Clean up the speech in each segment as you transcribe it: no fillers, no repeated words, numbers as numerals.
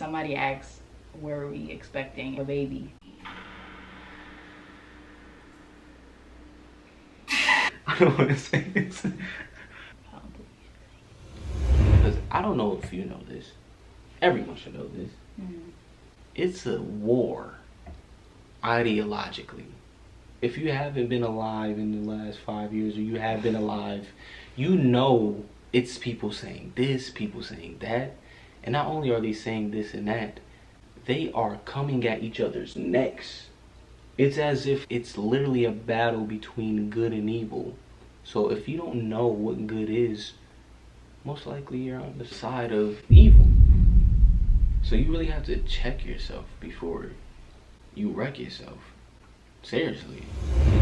somebody asks, were we expecting a baby? I don't want to say this. Because I don't know if you know this. Everyone should know this. It's a war, ideologically. If you haven't been alive in the last 5 years, or you have been alive, you know it's people saying this, people saying that. And not only are they saying this and that, they are coming at each other's necks. It's as if it's literally a battle between good and evil. So if you don't know what good is, most likely you're on the side of evil. So you really have to check yourself before you wreck yourself. Seriously.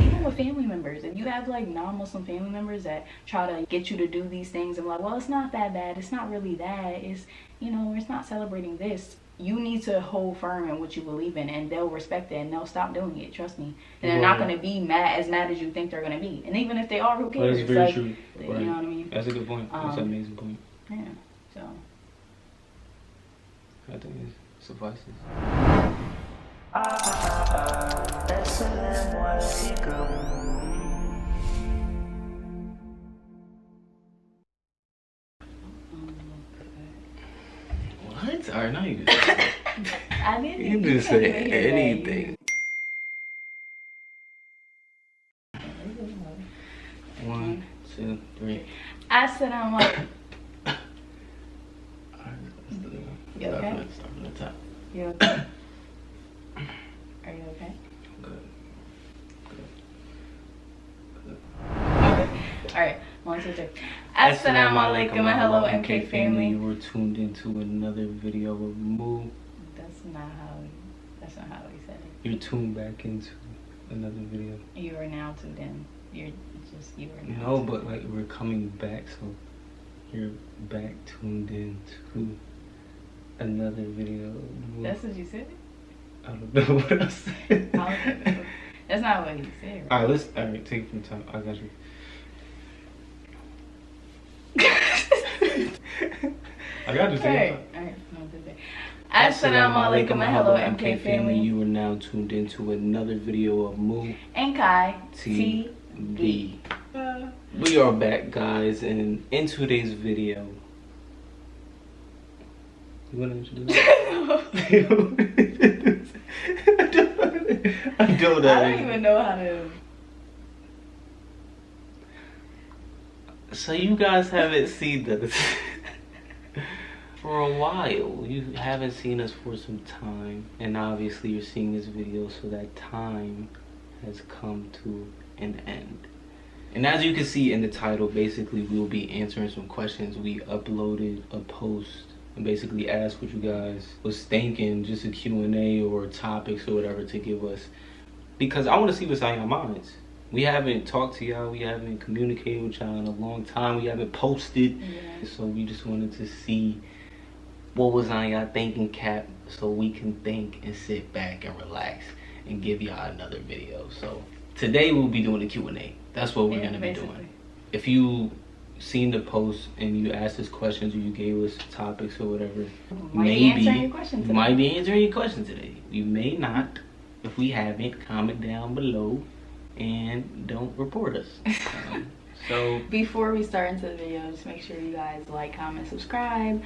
Even with family members, if you have like non-Muslim family members that try to get you to do these things and like, well, it's not that bad, it's not really that, it's, you know, it's not celebrating this. You need to hold firm in what you believe in, and they'll respect it and they'll stop doing it, trust me. And they're not going to be as mad as you think they're going to be. And even if they are, who cares? That's very true. You know what I mean? That's a good point. That's an amazing point. Yeah, so. I think it suffices. What? Alright, now you can I didn't. You can say anything. 1, 2, 3. Assalamu alaikum. You okay? Start from the top. You okay? Are you okay? Good. Okay. Alright, 1, 2, 3. Assalamu alaikum and hello MK family. You were tuned into another video of Moo. That's not how he said it. You're tuned back into another video. You are now tuned in. You are now. No, but like we're coming back, so you're back tuned in to another video of Moo. That's what you said? I don't know what I said. That's not what he said, right? Alright, take it from the top. I got you. I got you. Alright, no, good day. Assalamu alaikum and hello MK family. You are now tuned into another video of Moo and Kai TV. We are back, guys, and in today's video, you want to introduce it? I don't even know how to. So you guys haven't seen us for a while. You haven't seen us for some time, and obviously you're seeing this video, so that time has come to an end. And as you can see in the title, basically we'll be answering some questions. We uploaded a post and basically asked what you guys was thinking, just a Q&A or topics or whatever to give us, because I want to see what's on your minds. We haven't talked to y'all, we haven't communicated with y'all in a long time, we haven't posted, so we just wanted to see what was on y'all thinking cap, so we can think and sit back and relax and give y'all another video. So today we'll be doing a Q&A. That's what we're gonna be doing. If you seen the post and you asked us questions or you gave us topics or whatever, Might be answering your question today. We may not. If we haven't, comment down below and don't report us. So before we start into the video, just make sure you guys like, comment, subscribe,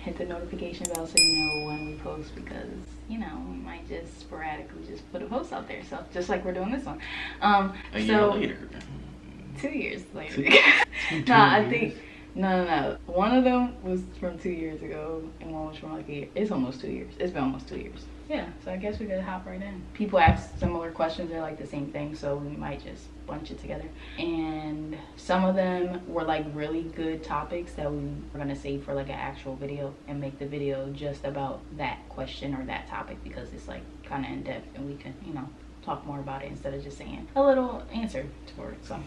hit the notification bell so you know when we post, because we might just sporadically just put a post out there, so just like we're doing this one. A year later. 2 years later. No. One of them was from 2 years ago, and one was from like a year. It's almost 2 years. It's been almost 2 years. Yeah, so I guess we could hop right in. People ask similar questions. They're like the same thing, so we might just bunch it together. And some of them were like really good topics that we were gonna save for like an actual video and make the video just about that question or that topic, because it's like kind of in depth and we can, talk more about it instead of just saying a little answer for it. So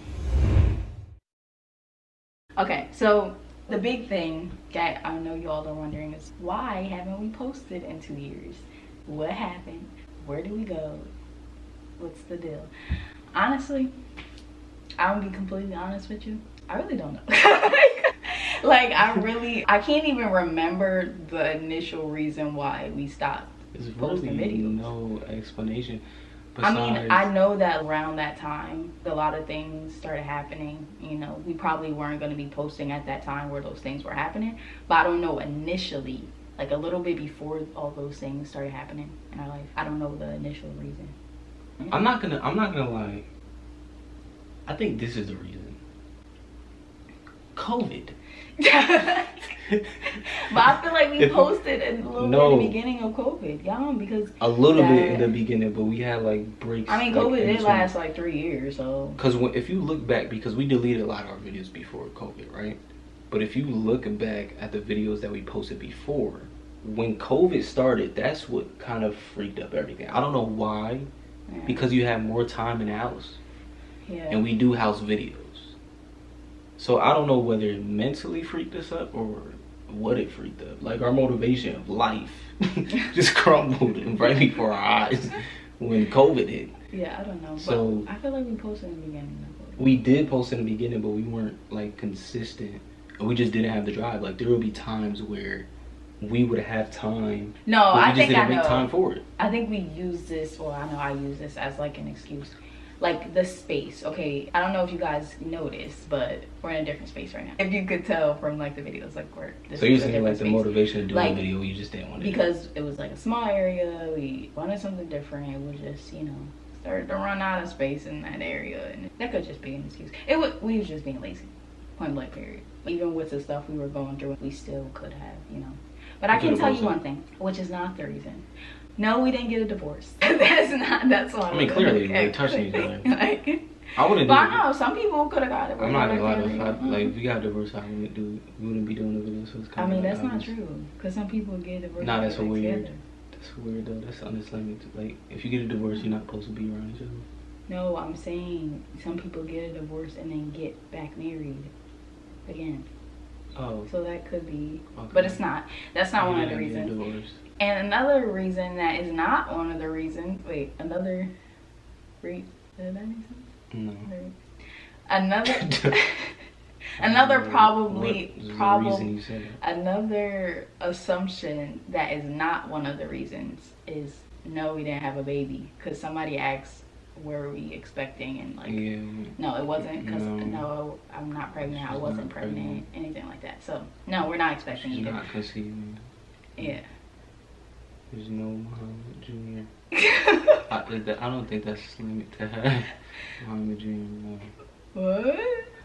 okay, so the big thing that I know y'all are wondering is, why haven't we posted in 2 years? What happened? Where do we go? What's the deal? Honestly, I'm gonna be completely honest with you. I really don't know. Like, I can't even remember the initial reason why we stopped There's posting really videos. no explanation. I mean, I know that around that time, a lot of things started happening. You know, we probably weren't going to be posting at that time where those things were happening. But I don't know initially, like a little bit before all those things started happening in our life. I don't know the initial reason. I'm not gonna lie. I think this is the reason. COVID. But I feel like we posted a little bit in the beginning of COVID, because a little bit in the beginning, but we had like breaks. I mean, like, COVID did last like 3 years, so. Because if you look back, because we deleted a lot of our videos before COVID, right? But if you look back at the videos that we posted before, when COVID started, that's what kind of freaked up everything. I don't know why, because you have more time in the house, and we do house videos. So I don't know whether it mentally freaked us up or what it freaked up. Like our motivation of life just crumbled right before our eyes when COVID hit. Yeah, I don't know. So but I feel like we posted in the beginning. We did post in the beginning, but we weren't like consistent. We just didn't have the drive. Like there would be times where we would have time. No, I think I know. Make time for it. I think we use this, or I know I use this as like an excuse. Like the space, okay, I don't know if you guys noticed, but we're in a different space right now. If you could tell from like the videos, like so you're saying like the motivation to do a video, you just didn't want to because it was like a small area, we wanted something different. It was just, started to run out of space in that area, and that could just be an excuse. We was just being lazy, point blank period. Even with the stuff we were going through, we still could have, But I can tell you one thing, which is not the reason. No, we didn't get a divorce. That's all. I mean, clearly we're touching each other. I wouldn't. But I know some people could have got divorced. I'm not gonna lie. If we got divorced, we wouldn't be doing the video. So it's kind of. I mean, that's not true. Because some people get divorced. Nah, that's weird. Together. That's weird though. That's un-Islamic. Like, if you get a divorce, you're not supposed to be around each other. No, I'm saying some people get a divorce and then get back married again. Oh. So that could be, but it's not. That's not one of the reasons. And another reason that is not one of the reasons. Wait, did that make sense? No. Another another assumption that is not one of the reasons is no, we didn't have a baby, because somebody asked were we expecting, and like no, it wasn't, because no, I'm not pregnant, I wasn't pregnant, anything like that. So no, we're not expecting either. Not conceiving. Yeah. There's no Muhammad Jr. I don't think that's Islamic to have Muhammad Jr. No. What?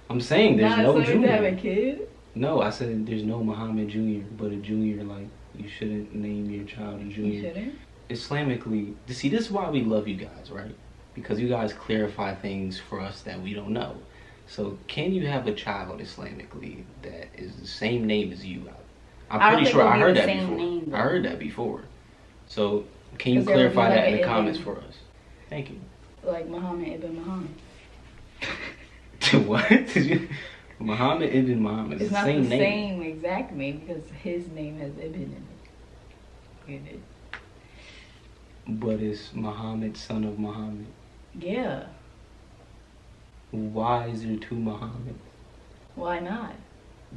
I'm saying there's no Jr. to have a kid? No, I said there's no Muhammad Jr. But a junior, like, you shouldn't name your child a junior. You shouldn't? Islamically, see, this is why we love you guys, right? Because you guys clarify things for us that we don't know. So can you have a child Islamically that is the same name as you? I'm pretty sure I heard that before. I heard that before. So can you clarify that in the comments for us? Thank you. Like Muhammad ibn Muhammad. What? Muhammad ibn Muhammad. It's not the same exact name, because his name has ibn in it. But it's Muhammad, son of Muhammad. Yeah. Why is there two Muhammads? Why not?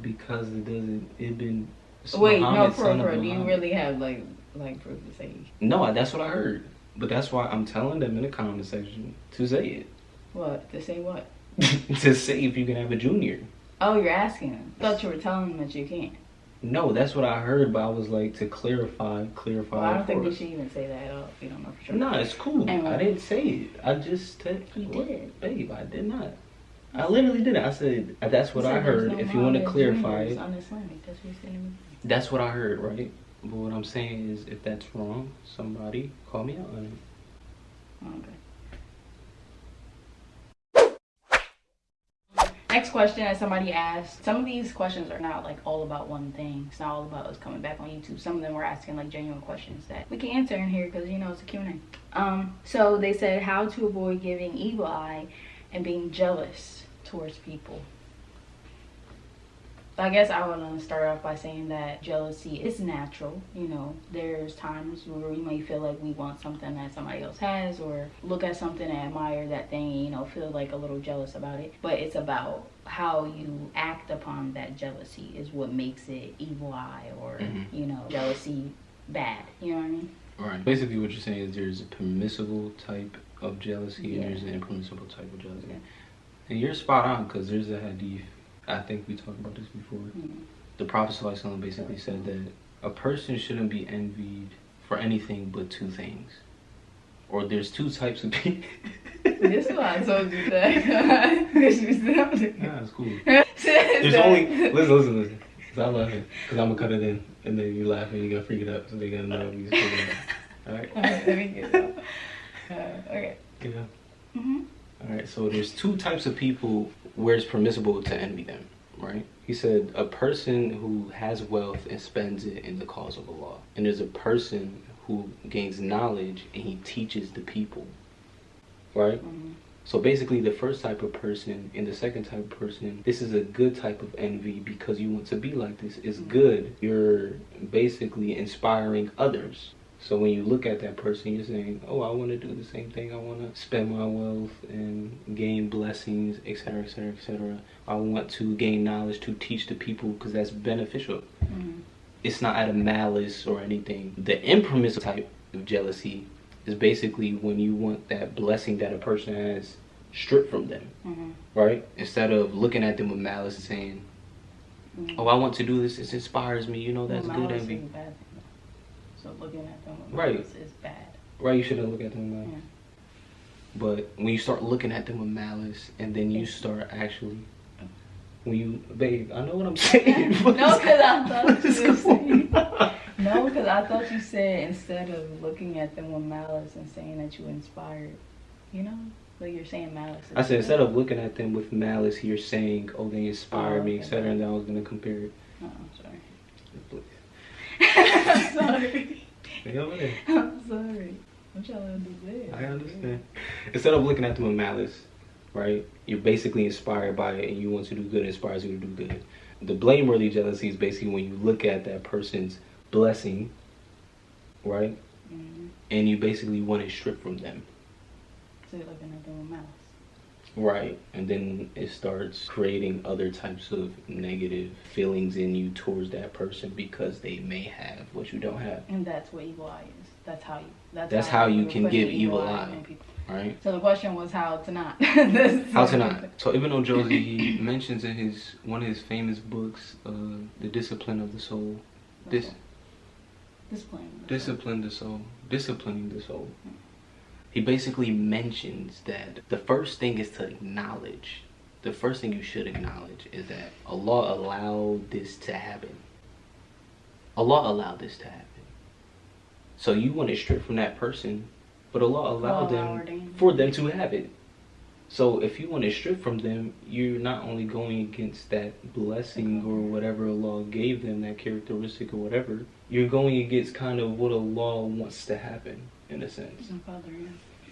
Because it doesn't ibn. Wait, Muhammad, no, for do you really have like proof to say? No, that's what I heard. But that's why I'm telling them in the comment section to say it. What? To say what? To say if you can have a junior. Oh, you're asking them. I thought you were telling them that you can't. No, that's what I heard, but I was like, to clarify. Well, I don't think we should even say that at all. You don't know for sure. No, it's cool. Anyway. I didn't say it. I just said. You did. Babe, I did not. I literally didn't. I said, that's what I heard. If you want to clarify it. That's what I heard, right? But what I'm saying is, if that's wrong, somebody call me out on it. Okay. Next question that somebody asked. Some of these questions are not like all about one thing. It's not all about us coming back on YouTube. Some of them were asking like genuine questions that we can answer in here, because it's a Q&A. So they said how to avoid giving evil eye and being jealous towards people. I guess I want to start off by saying that jealousy is natural. You know, there's times where we may feel like we want something that somebody else has, or look at something and admire that thing and, you know, feel like a little jealous about it. But it's about how you act upon that jealousy is what makes it evil eye or, you know, jealousy bad. You know what I mean? Right. Basically what you're saying is there's a permissible type of jealousy and there's an impermissible type of jealousy. Yeah. And you're spot on, because there's a hadith, I think we talked about this before. The Prophet ﷺ basically said that a person shouldn't be envied for anything but two things. Or there's two types of people. This is why I told you that. Nah, it's cool. There's only, listen. Cause I love it. Cause I'm gonna cut it in, and then you laugh and you gonna freak it up, so they gonna know we freaking it out. Alright? Alright, let me get it out. Okay. Yeah. Alright, so there's two types of people where it's permissible to envy them, right? He said a person who has wealth and spends it in the cause of Allah. And there's a person who gains knowledge and he teaches the people, right? So basically the first type of person and the second type of person, this is a good type of envy because you want to be like this. It's good. You're basically inspiring others. So when you look at that person, you're saying, oh, I want to do the same thing. I want to spend my wealth and gain blessings, etc., etc., etc. I want to gain knowledge to teach the people because that's beneficial. It's not out of malice or anything. The impermissible type of jealousy is basically when you want that blessing that a person has stripped from them, right? Instead of looking at them with malice and saying, oh, I want to do this. It inspires me. You know, that's good envy. So looking at them with malice is bad. Right, you shouldn't look at them with malice. But when you start looking at them with malice and then you start actually, when you, babe, I know what I'm saying. No, because I thought you were saying, no, because I thought you said instead of looking at them with malice and saying that you inspired, you know? Like you're saying malice. I said instead of looking at them with malice, you're saying, oh, they inspired me, etc. And then I was going to compare it. I'm sorry. Please. I'm sorry. Go ahead. I'm sorry. I'm trying to understand. I understand. Instead of looking at them with malice, right? You're basically inspired by it and you want to do good, it inspires you to do good. The blameworthy jealousy is basically when you look at that person's blessing, right? And you basically want it stripped from them. So you're looking at them with malice. Right, and then it starts creating other types of negative feelings in you towards that person because they may have what you don't have. And that's what evil eye is. That's how you can give evil eye. Right. So the question was how to not. How to not. So Ibn al-Jawzi, he mentions in one of his famous books, The Discipline of the Soul. Disciplining the soul. He basically mentions that the first thing is to acknowledge. The first thing you should acknowledge is that Allah allowed this to happen. Allah allowed this to happen. So you want it stripped from that person, but Allah allowed them for them to have it. So if you want it stripped from them, you're not only going against that blessing or whatever Allah gave them, that characteristic or whatever, you're going against kind of what Allah wants to happen, in a sense.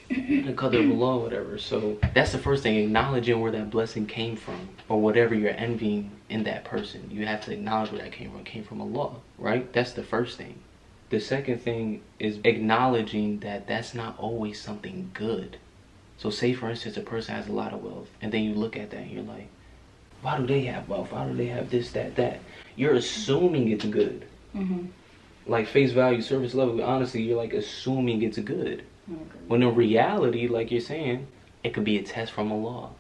The qadr of Allah, whatever. So that's the first thing, acknowledging where that blessing came from, or whatever you're envying in that person. You have to acknowledge where that came from. It came from Allah, right? That's the first thing. The second thing is acknowledging that that's not always something good. So say, for instance, a person has a lot of wealth, and then you look at that and you're like, why do they have wealth? Why do they have this, that? You're assuming it's good. Like face value, service level, honestly, you're like assuming it's good. When in reality, like you're saying, it could be a test from Allah.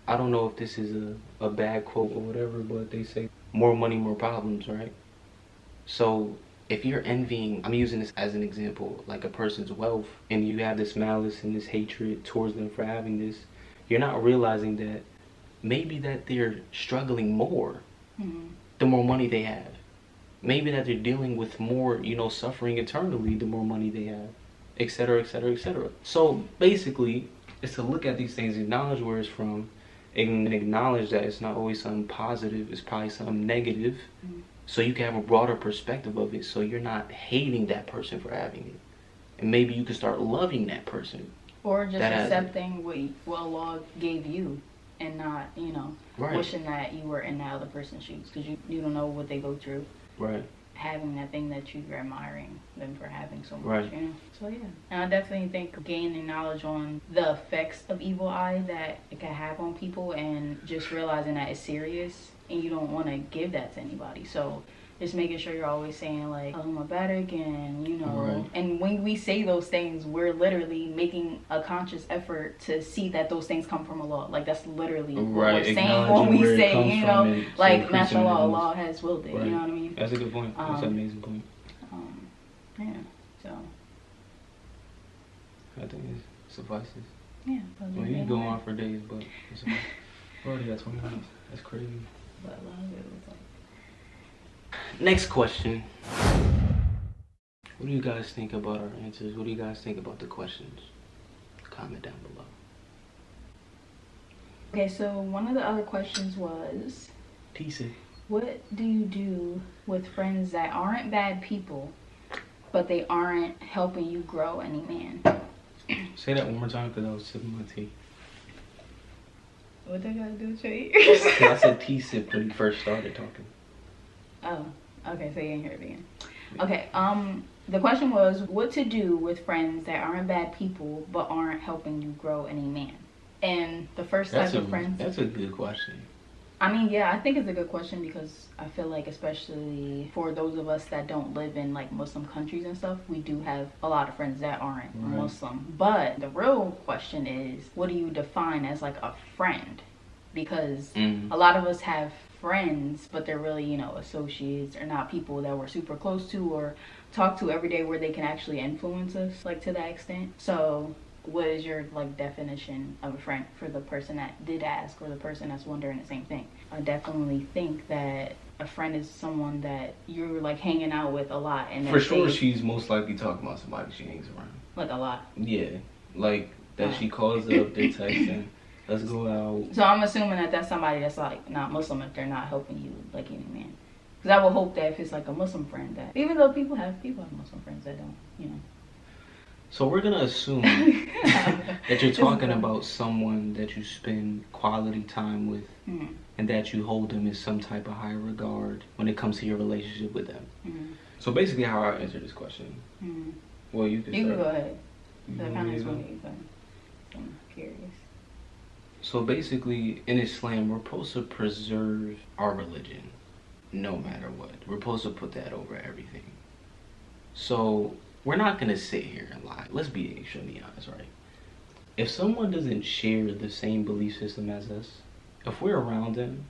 I don't know if this is a bad quote or whatever, but they say more money, more problems, right? So if you're envying, I'm using this as an example, like a person's wealth, and you have this malice and this hatred towards them for having this, you're not realizing that maybe that they're struggling more the more money they have. Maybe that they're dealing with more, suffering eternally the more money they have, etc., etc., etc. So basically, it's to look at these things, acknowledge where it's from, and acknowledge that it's not always something positive, it's probably something negative. So you can have a broader perspective of it, so you're not hating that person for having it. And maybe you can start loving that person. Or just accepting what Allah gave you and not, you know, Right. wishing that you were in that other person's shoes, because you don't know what they go through. Right. Having that thing that you're admiring them for having so much, Right. you know. So yeah, and I definitely think gaining knowledge on the effects of evil eye that it can have on people, and just realizing that it's serious and you don't want to give that to anybody. So just making sure you're always saying like, oh, my batic, and you know, Right. and when we say those things, we're literally making a conscious effort to see that those things come from Allah. Like that's literally what Right, we're saying acknowledging when we where it say, comes you from know, and like increasing mashallah, it. Allah has willed it. Right. You know what I mean? That's a good point. That's an amazing point. Yeah. So I think it suffices. yeah. Well, you can go on for days, but it's okay. We already got 20 minutes. That's crazy. But a lot of it was like. Next question. What do you guys think about our answers? What do you guys think about the questions? Comment down below. Okay, so one of the other questions was, TC. what do you do with friends that aren't bad people, but they aren't helping you grow any man? Say that one more time because I was sipping my tea. What they gotta do with your ears? I said tea sip when you first started talking. Oh, okay, so you didn't hear it again. Okay, the question was what to do with friends that aren't bad people but aren't helping you grow any man. And the first type of friends. That's a good question. I mean, yeah, I think it's a good question because I feel like especially for those of us that don't live in like Muslim countries and stuff, we do have a lot of friends that aren't Muslim. But the real question is, what do you define as like a friend? Because a lot of us have friends, but they're really, you know, associates or not people that we're super close to or talk to every day where they can actually influence us like to that extent. So what is your like definition of a friend for the person that did ask or the person that's wondering the same thing? I definitely think that a friend is someone that you're like hanging out with a lot, and for sure she's most likely talking about somebody she hangs around like a lot. Yeah, like that she calls up, they texting, let's go out. So I'm assuming that that's somebody that's like not Muslim if they're not helping you like any man. Because I would hope that if it's like a Muslim friend, that even though people have Muslim friends that don't, you know. So we're gonna assume that you're talking about someone that you spend quality time with, and that you hold them in some type of high regard when it comes to your relationship with them. So basically, how I answer this question. Well, you can go ahead. You I want kind me of to just go? want to I'm curious. So basically, in Islam, we're supposed to preserve our religion, no matter what. We're supposed to put that over everything. So we're not gonna sit here and lie. Let's be extremely honest, right? If someone doesn't share the same belief system as us, if we're around them,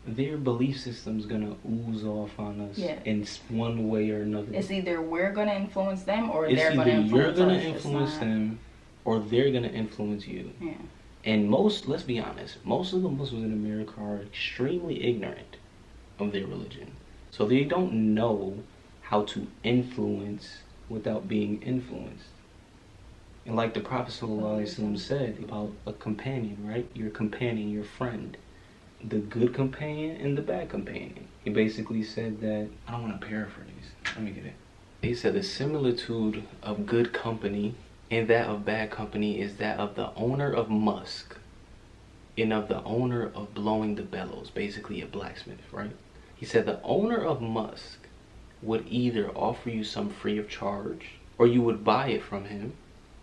their belief system's gonna ooze off on us in one way or another. It's either we're gonna influence them or it's they're gonna influence us. You're gonna influence them, or they're gonna influence you. Yeah. And let's be honest, most of the Muslims in America are extremely ignorant of their religion. So they don't know how to influence without being influenced. And like the Prophet ﷺ said about a companion, right? Your companion, your friend. The good companion and the bad companion. He basically said that, I don't want to paraphrase, let me get it. He said the similitude of good company and that of bad company is that of the owner of musk and of the owner of blowing the bellows, basically a blacksmith, right? He said the owner of musk would either offer you some free of charge, or you would buy it from him,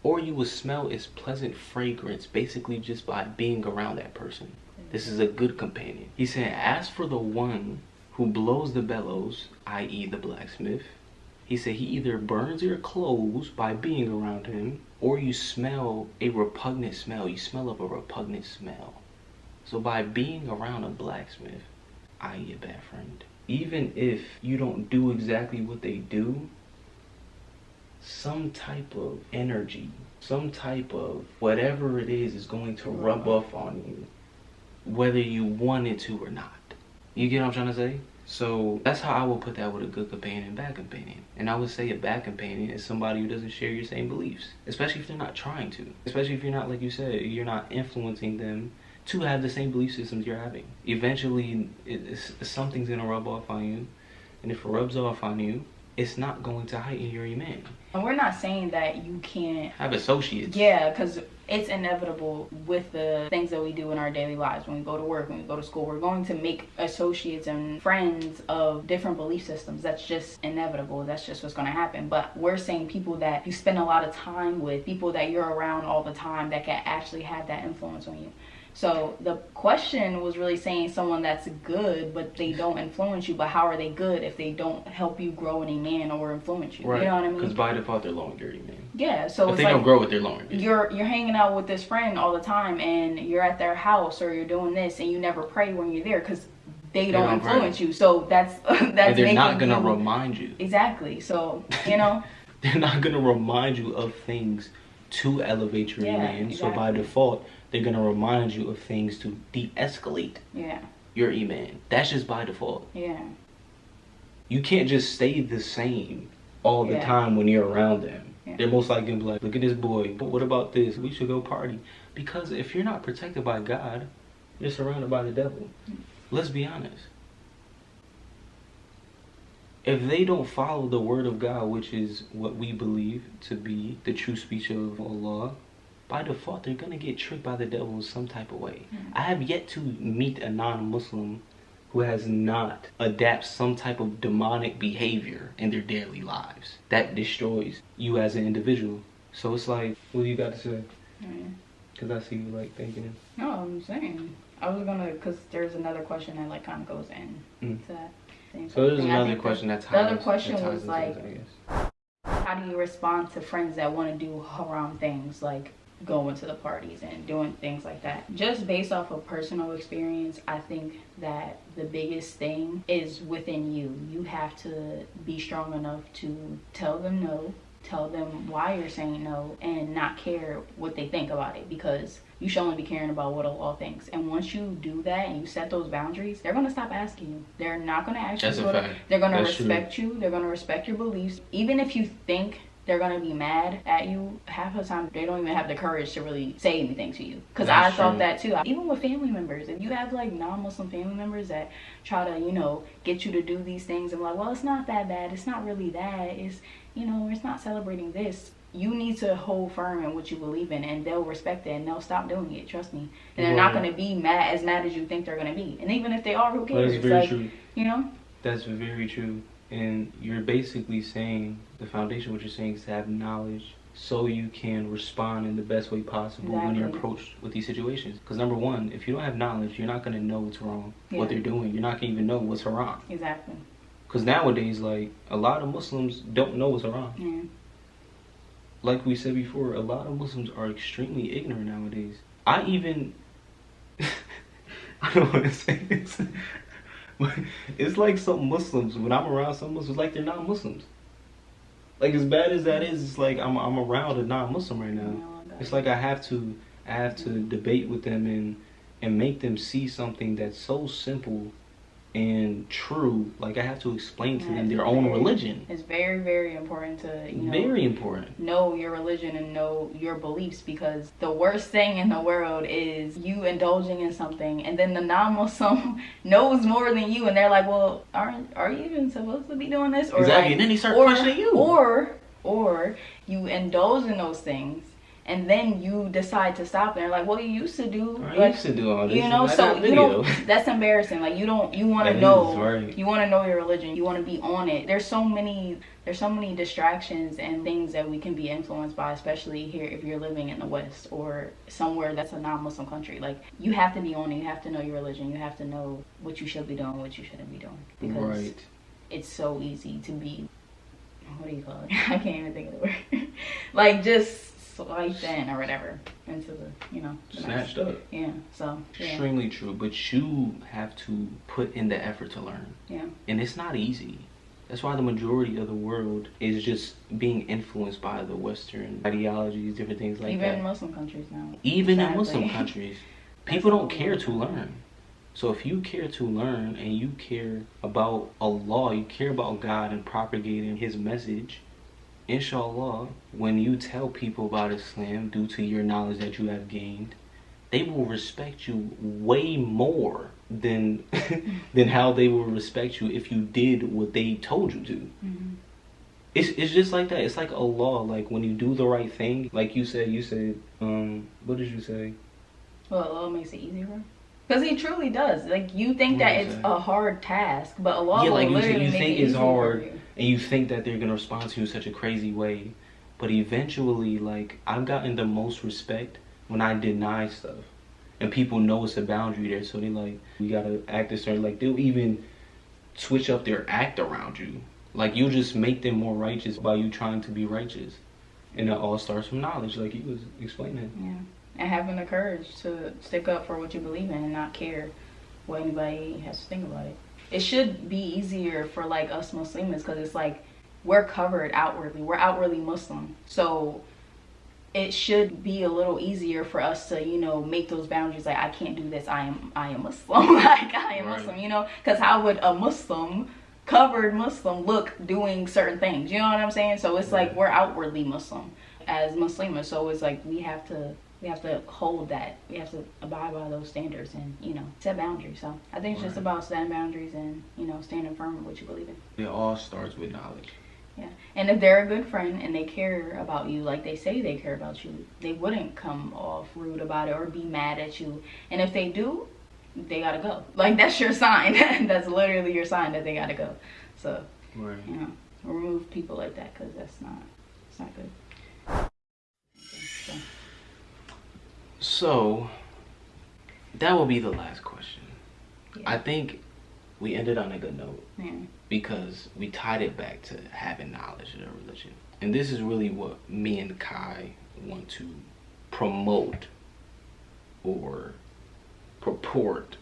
or you would smell its pleasant fragrance basically just by being around that person. This is a good companion. He said, as for the one who blows the bellows, i.e. the blacksmith, he said he either burns your clothes by being around him, or you smell a repugnant smell. You smell of a repugnant smell. So by being around a blacksmith, i.e. a bad friend, even if you don't do exactly what they do, some type of energy, some type of whatever it is going to rub off on you, whether you want it to or not. You get what I'm trying to say? So that's how I would put that with a good companion and bad companion. And I would say a bad companion is somebody who doesn't share your same beliefs, especially if they're not trying to. Especially if you're not, like you said, you're not influencing them to have the same belief systems you're having. Eventually, something's gonna rub off on you. And if it rubs off on you, it's not going to heighten your iman. And we're not saying that you can't have associates. Yeah, because it's inevitable with the things that we do in our daily lives. When we go to work, when we go to school, we're going to make associates and friends of different belief systems. That's just inevitable. That's just what's going to happen. But we're saying people that you spend a lot of time with, people that you're around all the time that can actually have that influence on you. So the question was really saying someone that's good, but they don't influence you. But how are they good if they don't help you grow in iman or influence you? Right. You know what I mean? Because by default, they're lowering your iman. Yeah. So if it's they like don't grow it, they're lowering it. You're hanging out with this friend all the time, and you're at their house or you're doing this, and you never pray when you're there because they don't influence you. So that's and they're not gonna remind you. Exactly. So they're not gonna remind you of things to elevate your iman. Exactly. So by default, they're going to remind you of things to de-escalate your iman. That's just by default. Yeah. You can't just stay the same all the time when you're around them. Yeah. They're most likely going to be like, look at this boy. What about this? We should go party. Because if you're not protected by God, you're surrounded by the devil. Let's be honest. If they don't follow the word of God, which is what we believe to be the true speech of Allah, by default, they're going to get tricked by the devil in some type of way. Mm-hmm. I have yet to meet a non-Muslim who has not adapted some type of demonic behavior in their daily lives that destroys you as an individual. So it's like, what do you got to say? Because I see you like thinking. No, I'm saying. I was going to, because there's another question that like kind of goes in to that. So there's another question that's the other question was like, how do you respond to friends that want to do haram things like going to the parties and doing things like that? Just based off of personal experience, I think that the biggest thing is within you. You have to be strong enough to tell them no, tell them why you're saying no, and not care what they think about it, because you should only be caring about what Allah thinks. And once you do that and you set those boundaries, they're going to stop asking you. They're not going to ask you. They're going to respect you. They're going to respect your beliefs. Even if you think they're going to be mad at you, half the time they don't even have the courage to really say anything to you. Because I thought that too. Even with family members, if you have like non-Muslim family members that try to, get you to do these things and like, well, it's not that bad. It's not really that. It's, it's not celebrating this. You need to hold firm in what you believe in, and they'll respect it and they'll stop doing it. Trust me. And they're not going to be as mad as you think they're going to be. And even if they are, who cares? That's very true. That's very true. And you're basically saying, the foundation of what you're saying is to have knowledge so you can respond in the best way possible when you're approached with these situations. Because number one, if you don't have knowledge, you're not going to know what's wrong, what they're doing. You're not going to even know what's haram. Exactly. Because nowadays, like, a lot of Muslims don't know what's haram. Yeah. Like we said before, a lot of Muslims are extremely ignorant nowadays. I don't want to say this. It's like some Muslims, when I'm around some Muslims, like they're not Muslims. Like, as bad as that is, it's like I'm around a non-Muslim right now. It's like I have to debate with them and make them see something that's so simple and true. Like, I have to explain to them their own religion. It's very, very important to very important. Know your religion and know your beliefs, because the worst thing in the world is you indulging in something and then the non-Muslim knows more than you, and they're like, well, are you even supposed to be doing this? Or exactly. And then they start questioning you. Or you indulge in those things and then you decide to stop, and they're like, well, you used to do all this. So you don't, that's embarrassing. Like, you want to know, right. You want to know your religion. You want to be on it. There's so many distractions and things that we can be influenced by, especially here if you're living in the West or somewhere that's a non-Muslim country. Like, you have to be on it. You have to know your religion. You have to know what you should be doing, what you shouldn't be doing. Because it's so easy to be, what do you call it? I can't even think of the word. Like, just swiped in or whatever into the snatched up. Yeah. So extremely true. But you have to put in the effort to learn. Yeah. And it's not easy. That's why the majority of the world is just being influenced by the Western ideologies, different things like that. Even in Muslim countries now. Even in Muslim countries, people don't care to learn. So if you care to learn and you care about Allah, you care about God and propagating His message, inshallah, when you tell people about Islam due to your knowledge that you have gained, they will respect you way more than how they will respect you if you did what they told you to. Mm-hmm. It's just like that. It's like a law. Like when you do the right thing, like you said, what did you say? Well, Allah makes it easier. Because he truly does. Like, you think that it's a hard task, but Allah will literally make it easier for you. And you think that they're gonna respond to you in such a crazy way, but eventually, like, I've gotten the most respect when I deny stuff, and people know it's a boundary there, so they like, we gotta act a certain, like, they'll even switch up their act around you. Like, you just make them more righteous by you trying to be righteous, and it all starts from knowledge, like he was explaining. Yeah, and having the courage to stick up for what you believe in and not care what anybody has to think about it. It should be easier for like us Muslims, because it's like we're covered outwardly. We're outwardly Muslim. So it should be a little easier for us to, you know, make those boundaries. Like, I can't do this. I am Muslim. Like, I am Muslim, you know? Because how would a Muslim, covered Muslim, look doing certain things? You know what I'm saying? So it's like we're outwardly Muslim as Muslims. So it's like we have to hold that. We have to abide by those standards and, you know, set boundaries. So I think it's just about setting boundaries and, you know, standing firm with what you believe in. It all starts with knowledge. Yeah. And if they're a good friend and they care about you like they say they care about you, they wouldn't come off rude about it or be mad at you. And if they do, they gotta go. Like, that's your sign. That's literally your sign that they gotta go. So, you know, remove people like that, because it's not good. So that will be the last question. Yeah. I think we ended on a good note. Yeah. Because we tied it back to having knowledge of the religion. And this is really what me and Kai want to promote or purport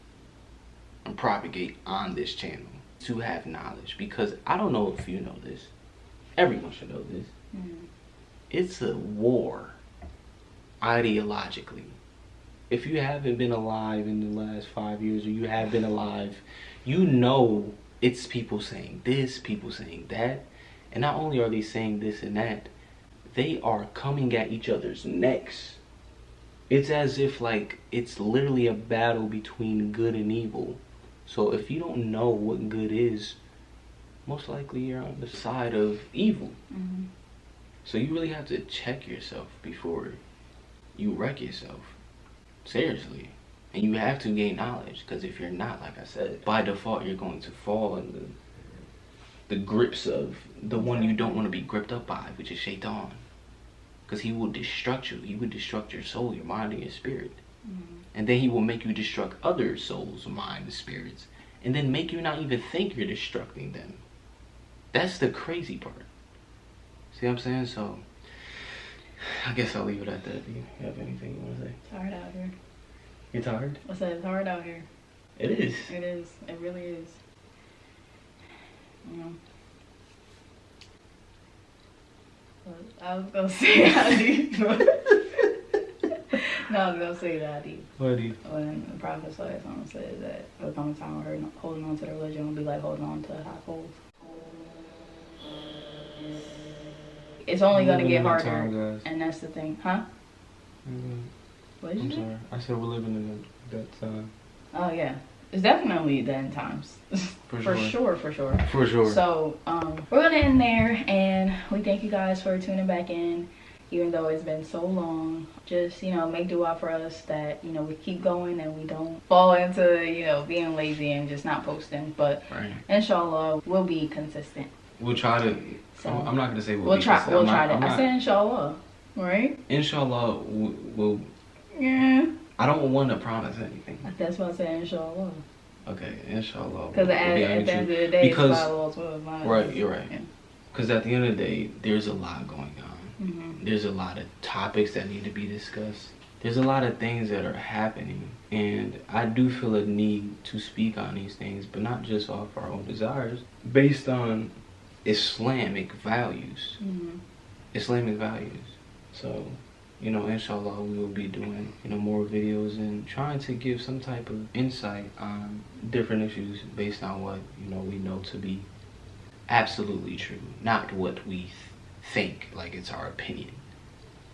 and propagate on this channel, to have knowledge. Because I don't know if you know this, everyone should know this. It's a war ideologically. If you haven't been alive in the last 5 years, or you have been alive, you know it's people saying this, people saying that. And not only are they saying this and that, they are coming at each other's necks. It's as if like it's literally a battle between good and evil. So if you don't know what good is, most likely you're on the side of evil. So you really have to check yourself before you wreck yourself. Seriously. And you have to gain knowledge, because if you're not, like I said, by default you're going to fall in the grips of the one you don't want to be gripped up by, which is Shaitan. Because he will destruct you. He will destruct your soul, your mind, and your spirit. And then he will make you destruct other souls, mind, and spirits, and then make you not even think you're destructing them. That's the crazy part. See what I'm saying? So I guess I'll leave it at that. Do you have anything you want to say? It's hard out here. You're tired? I said it's hard out here. It is. It is. It really is. You know. I was gonna say hadith. No, I was gonna say the hadith. What do you? When the Prophet said that there'll come a time where holding on to the religion will be like holding on to hot coals. It's only gonna get harder, and that's the thing, huh? What did you say? Sorry. I said we're living in that time. Oh yeah, it's definitely the end times. For sure. So we're gonna end there, and we thank you guys for tuning back in, even though it's been so long. Just, you know, make dua for us that, you know, we keep going and we don't fall into, you know, being lazy and just not posting. But inshallah, we'll be consistent. We'll try to. So, I'm not gonna say we'll try. We'll try to. I said inshallah, right? Inshallah, we'll. Yeah. I don't want to promise anything. That's why I said inshallah. Okay, inshallah. Because at the end of the day, because, it's by Allah's will. Right, you're right. Because at the end of the day, there's a lot going on. There's a lot of topics that need to be discussed. There's a lot of things that are happening. And I do feel a need to speak on these things, but not just off our own desires. Based on Islamic values. Islamic values. So, you know, inshallah, we will be doing, you know, more videos and trying to give some type of insight on different issues based on what, you know, we know to be absolutely true, not what we think like it's our opinion,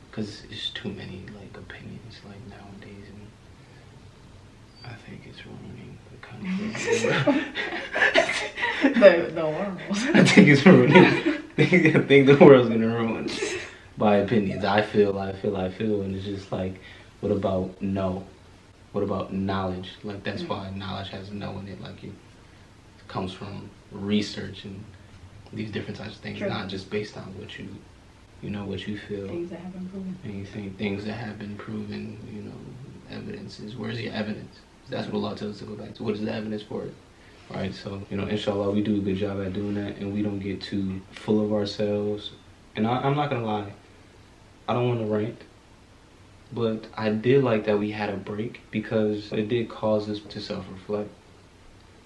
because it's too many like opinions like nowadays, and I think it's ruining the country. the world. I think it's ruining. I think the world's gonna ruin by opinions. I feel, and it's just like, what about no? What about knowledge? Like that's why knowledge has no in it. Like it comes from research and these different types of things, not just based on what you what you feel. Things that have been proven. And you think things that have been proven, evidence is, where's the evidence? That's what Allah tells us to go back to. What is the evidence for it? Right? So, inshallah, we do a good job at doing that, and we don't get too full of ourselves. And I'm not going to lie, I don't want to rant, but I did like that we had a break because it did cause us to self-reflect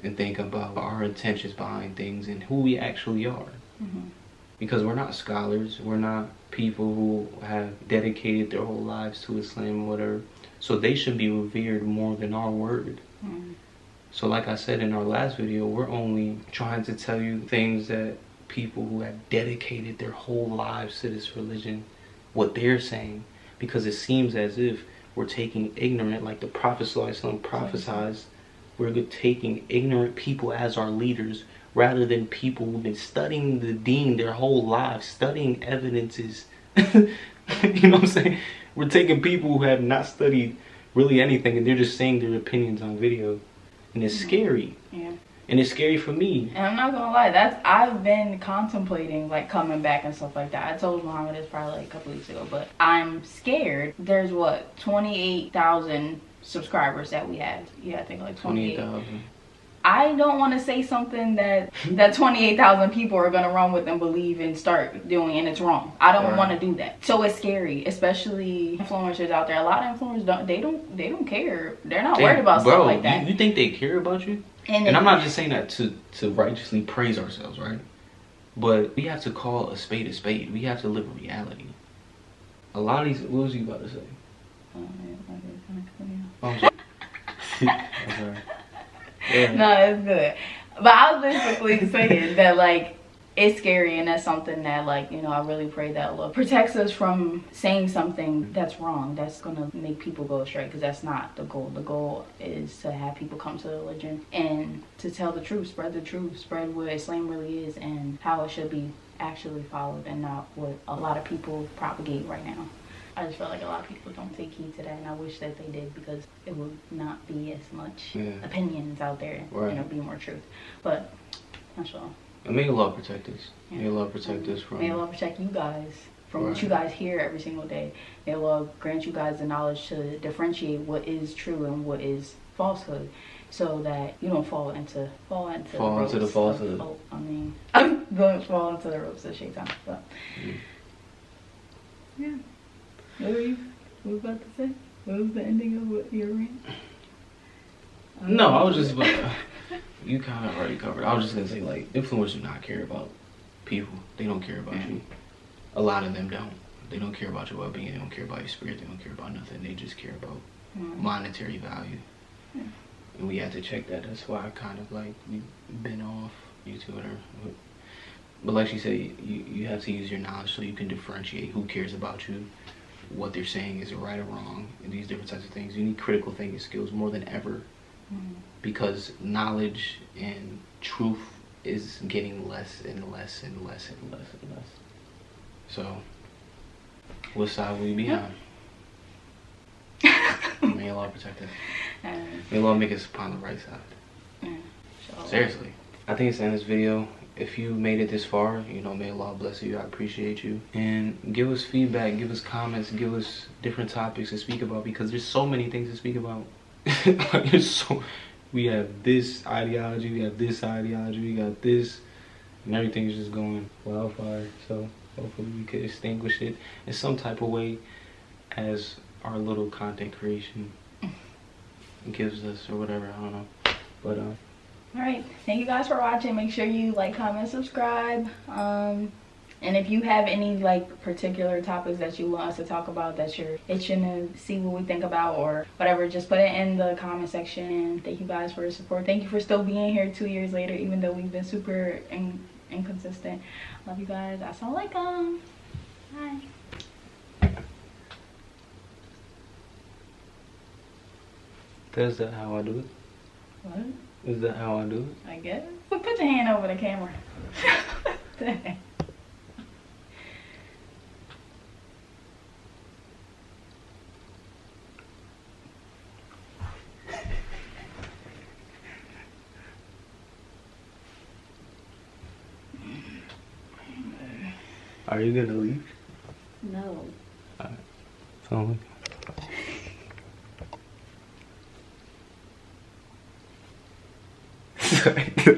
and think about our intentions behind things and who we actually are. Mm-hmm. Because we're not scholars, we're not people who have dedicated their whole lives to Islam or whatever. So they should be revered more than our word. Mm-hmm. So like I said in our last video, we're only trying to tell you things that people who have dedicated their whole lives to this religion, what they're saying. Because it seems as if we're taking ignorant, like the Prophet ﷺ prophesied, we're taking ignorant people as our leaders, rather than people who've been studying the deen their whole lives, studying evidences. You know what I'm saying? We're taking people who have not studied really anything and they're just saying their opinions on video. And it's scary. Yeah. And it's scary for me. And I'm not gonna lie, I've been contemplating like coming back and stuff like that. I told Muhammad this probably like a couple weeks ago, but I'm scared. There's 28,000 subscribers that we have. Yeah, I think like 28,000. I don't want to say something that 28,000 people are going to run with and believe and start doing, and it's wrong. I don't want to do that. So it's scary, especially influencers out there. A lot of influencers don't care. They're not worried about stuff like that. You think they care about you? And I'm not just saying that to righteously praise ourselves, right? But we have to call a spade a spade. We have to live a reality. A lot of these, what was you about to say? I'm sorry. Yeah. No, it's good. But I was basically saying that like it's scary, and that's something that like I really pray that Allah protects us from saying something that's wrong, that's gonna make people go astray, because that's not the goal. The goal is to have people come to the religion and to tell the truth, spread the truth, spread what Islam really is and how it should be actually followed, and not what a lot of people propagate right now. I just feel like a lot of people don't take heed to that, and I wish that they did, because it would not be as much opinions out there, be more truth. But mashallah. And may Allah protect us. May Allah protect us from... May Allah protect you guys from what you guys hear every single day. May Allah grant you guys the knowledge to differentiate what is true and what is falsehood, so that you don't fall into the falsehood. I'm going to fall into the ropes of shaitan. But yeah. What were you about to say? What was the ending of what your rant? No, I was just about you kind of already covered. I was just going to say, like, influencers do not care about people. They don't care about you. A lot of them don't. They don't care about your well-being. They don't care about your spirit. They don't care about nothing. They just care about monetary value. Yeah. And we had to check that. That's why I kind of, like, we've been off YouTube. But like she said, you have to use your knowledge so you can differentiate who cares about you, what they're saying is right or wrong, and these different types of things. You need critical thinking skills more than ever, because knowledge and truth is getting less and less and less and less and less. So, what side will you be on? May Allah protect us. May Allah make us upon the right side. Seriously. I think it's the end of this video. If you made it this far, may Allah bless you. I appreciate you. And give us feedback, give us comments, give us different topics to speak about, because there's so many things to speak about. We have this ideology, we have this ideology, we got this, and everything's just going wildfire. So hopefully we could extinguish it in some type of way as our little content creation gives us, or whatever, I don't know. But alright, thank you guys for watching. Make sure you like, comment, subscribe. And if you have any like particular topics that you want us to talk about, that you're itching to see what we think about or whatever, just put it in the comment section. And thank you guys for your support. Thank you for still being here 2 years later, even though we've been super inconsistent. Love you guys. Assalamu alaikum. Bye. Is that how I do it? What? Is that how I do it? I guess. But put your hand over the camera. Dang. Are you gonna leave? No. Alright. So sorry.